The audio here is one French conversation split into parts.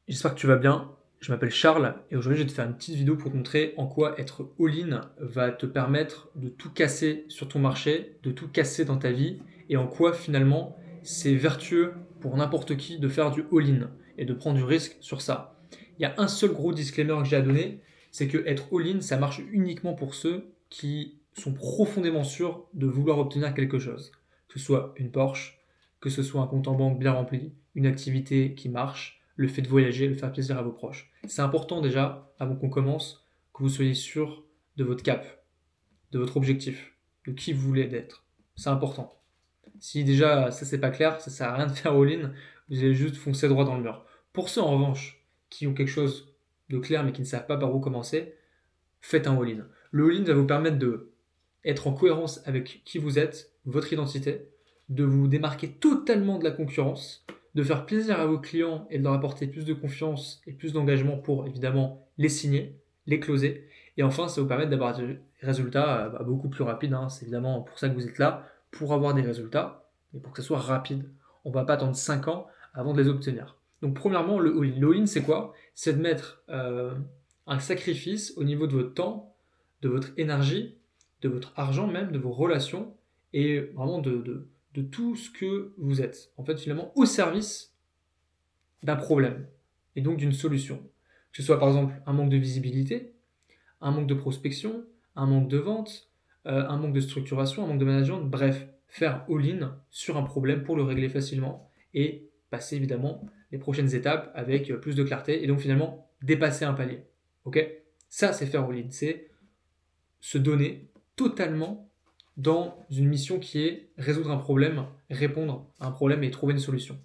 J'espère que tu vas bien. Je m'appelle Charles et aujourd'hui je vais te faire une petite vidéo pour te montrer en quoi être all-in va te permettre de tout casser sur ton marché, de tout casser dans ta vie et en quoi finalement c'est vertueux pour n'importe qui de faire du all-in et de prendre du risque sur ça. Il y a un seul gros disclaimer que j'ai à donner, c'est que être all-in ça marche uniquement pour ceux qui sont profondément sûrs de vouloir obtenir quelque chose. Que ce soit une Porsche, que ce soit un compte en banque bien rempli, une activité qui marche, le fait de voyager, de faire plaisir à vos proches. C'est important déjà, avant qu'on commence, que vous soyez sûr de votre cap, de votre objectif, de qui vous voulez être. C'est important. Si déjà ça c'est pas clair, ça sert à rien de faire all-in, vous allez juste foncer droit dans le mur. Pour ceux en revanche qui ont quelque chose de clair mais qui ne savent pas par où commencer, faites un all-in. Le all-in va vous permettre de être en cohérence avec qui vous êtes, votre identité, de vous démarquer totalement de la concurrence, de faire plaisir à vos clients et de leur apporter plus de confiance et plus d'engagement pour évidemment les signer, les closer. Et enfin, ça vous permet d'avoir des résultats beaucoup plus rapides, hein. C'est évidemment pour ça que vous êtes là, pour avoir des résultats, mais pour que ça soit rapide. On ne va pas attendre 5 ans avant de les obtenir. Donc premièrement, le all-in. Le all-in, c'est quoi? C'est de mettre un sacrifice au niveau de votre temps, de votre énergie, de votre argent même, de vos relations et vraiment de tout ce que vous êtes. En fait, finalement, au service d'un problème et donc d'une solution. Que ce soit par exemple un manque de visibilité, un manque de prospection, un manque de vente, un manque de structuration, un manque de management, bref, faire all-in sur un problème pour le régler facilement et passer évidemment les prochaines étapes avec plus de clarté et donc finalement dépasser un palier. Ok? Ça, c'est faire all-in. C'est se donner totalement dans une mission qui est résoudre un problème, répondre à un problème et trouver une solution.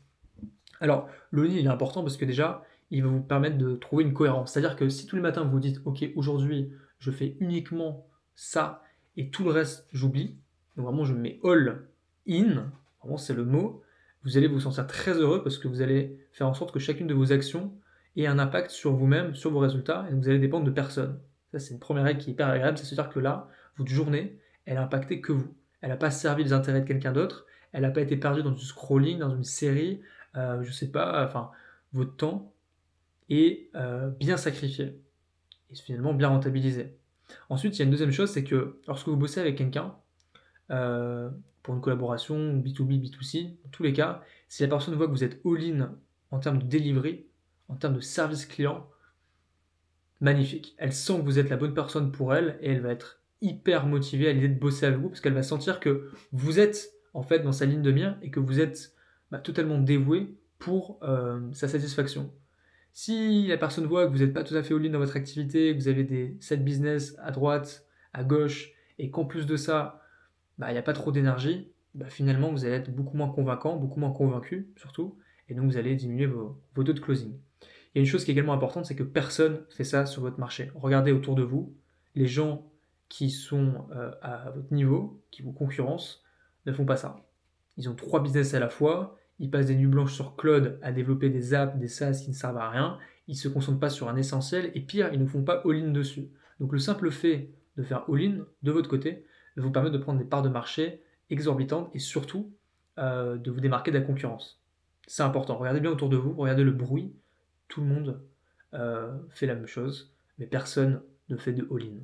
Alors, le lean, il est important parce que déjà, il va vous permettre de trouver une cohérence. C'est-à-dire que si tous les matins vous vous dites, OK, aujourd'hui, je fais uniquement ça et tout le reste, j'oublie, donc vraiment, je me mets all in, vraiment, c'est le mot, vous allez vous sentir très heureux parce que vous allez faire en sorte que chacune de vos actions ait un impact sur vous-même, sur vos résultats, et donc vous allez dépendre de personne. Ça, c'est une première règle qui est hyper agréable, c'est-à-dire que là, votre journée, elle a impacté que vous. Elle n'a pas servi les intérêts de quelqu'un d'autre, elle n'a pas été perdue dans du scrolling, dans une série, je sais pas, enfin, votre temps est bien sacrifié et finalement bien rentabilisé. Ensuite, il y a une deuxième chose, c'est que lorsque vous bossez avec quelqu'un, euh, pour une collaboration B2B, B2C, dans tous les cas, si la personne voit que vous êtes all-in en termes de delivery, en termes de service client, magnifique. Elle sent que vous êtes la bonne personne pour elle et elle va être hyper motivée à l'idée de bosser avec vous parce qu'elle va sentir que vous êtes en fait dans sa ligne de mire et que vous êtes totalement dévoué pour sa satisfaction. Si la personne voit que vous n'êtes pas tout à fait all-in dans votre activité, que vous avez des side business à droite, à gauche, et qu'en plus de ça, il n'y a pas trop d'énergie, finalement vous allez être beaucoup moins convaincant, beaucoup moins convaincu surtout, et donc vous allez diminuer vos taux de closing. Il y a une chose qui est également importante, c'est que personne fait ça sur votre marché. Regardez autour de vous, les gens qui sont à votre niveau, qui vous concurrencent, ne font pas ça. Ils ont 3 business à la fois, ils passent des nuits blanches sur Claude à développer des apps, des SaaS qui ne servent à rien, ils ne se concentrent pas sur un essentiel, et pire, ils ne font pas all-in dessus. Donc le simple fait de faire all-in de votre côté va vous permettre de prendre des parts de marché exorbitantes et surtout de vous démarquer de la concurrence. C'est important. Regardez bien autour de vous, regardez le bruit. Tout le monde fait la même chose, mais personne ne fait de all-in.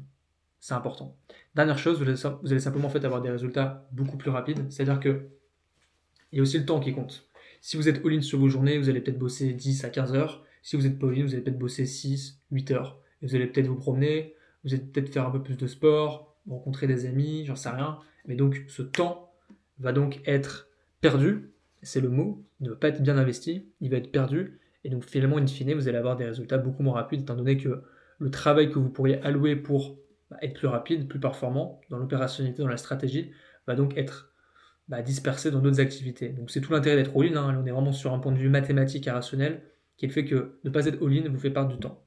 C'est important. Dernière chose, vous allez simplement en fait avoir des résultats beaucoup plus rapides. C'est-à-dire que il y a aussi le temps qui compte. Si vous êtes all-in sur vos journées, vous allez peut-être bosser 10 à 15 heures. Si vous êtes pas all-in, vous allez peut-être bosser 6, 8 heures. Et vous allez peut-être vous promener, vous allez peut-être faire un peu plus de sport, rencontrer des amis, j'en sais rien. Mais donc ce temps va donc être perdu, c'est le mot, il ne va pas être bien investi, il va être perdu. Et donc finalement, in fine, vous allez avoir des résultats beaucoup moins rapides, étant donné que le travail que vous pourriez allouer pour être plus rapide, plus performant dans l'opérationnalité, dans la stratégie, va donc être dispersé dans d'autres activités. Donc c'est tout l'intérêt d'être all-in, hein. On est vraiment sur un point de vue mathématique et rationnel, qui est le fait que ne pas être all-in vous fait perdre du temps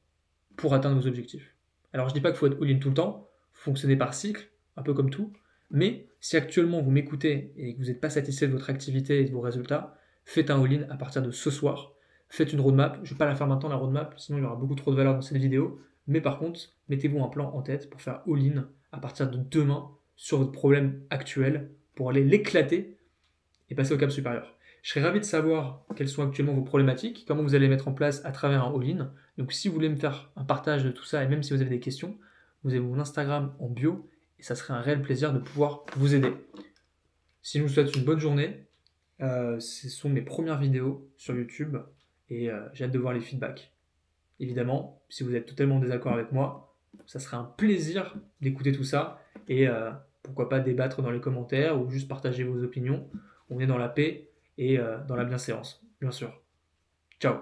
pour atteindre vos objectifs. Alors je dis pas qu'il faut être all-in tout le temps, fonctionner par cycle, un peu comme tout, mais si actuellement vous m'écoutez et que vous n'êtes pas satisfait de votre activité et de vos résultats, faites un all-in à partir de ce soir. Faites une roadmap, je ne vais pas la faire maintenant la roadmap, sinon il y aura beaucoup trop de valeur dans cette vidéo, mais par contre, mettez-vous un plan en tête pour faire all-in à partir de demain sur votre problème actuel pour aller l'éclater et passer au cap supérieur. Je serais ravi de savoir quelles sont actuellement vos problématiques, comment vous allez les mettre en place à travers un all-in. Donc si vous voulez me faire un partage de tout ça, et même si vous avez des questions, vous avez mon Instagram en bio, et ça serait un réel plaisir de pouvoir vous aider. Si je vous souhaite une bonne journée, ce sont mes premières vidéos sur YouTube, et j'ai hâte de voir les feedbacks. Évidemment, si vous êtes totalement en désaccord avec moi, ça serait un plaisir d'écouter tout ça, et pourquoi pas débattre dans les commentaires, ou juste partager vos opinions. On est dans la paix et dans la bienséance, bien sûr. Ciao.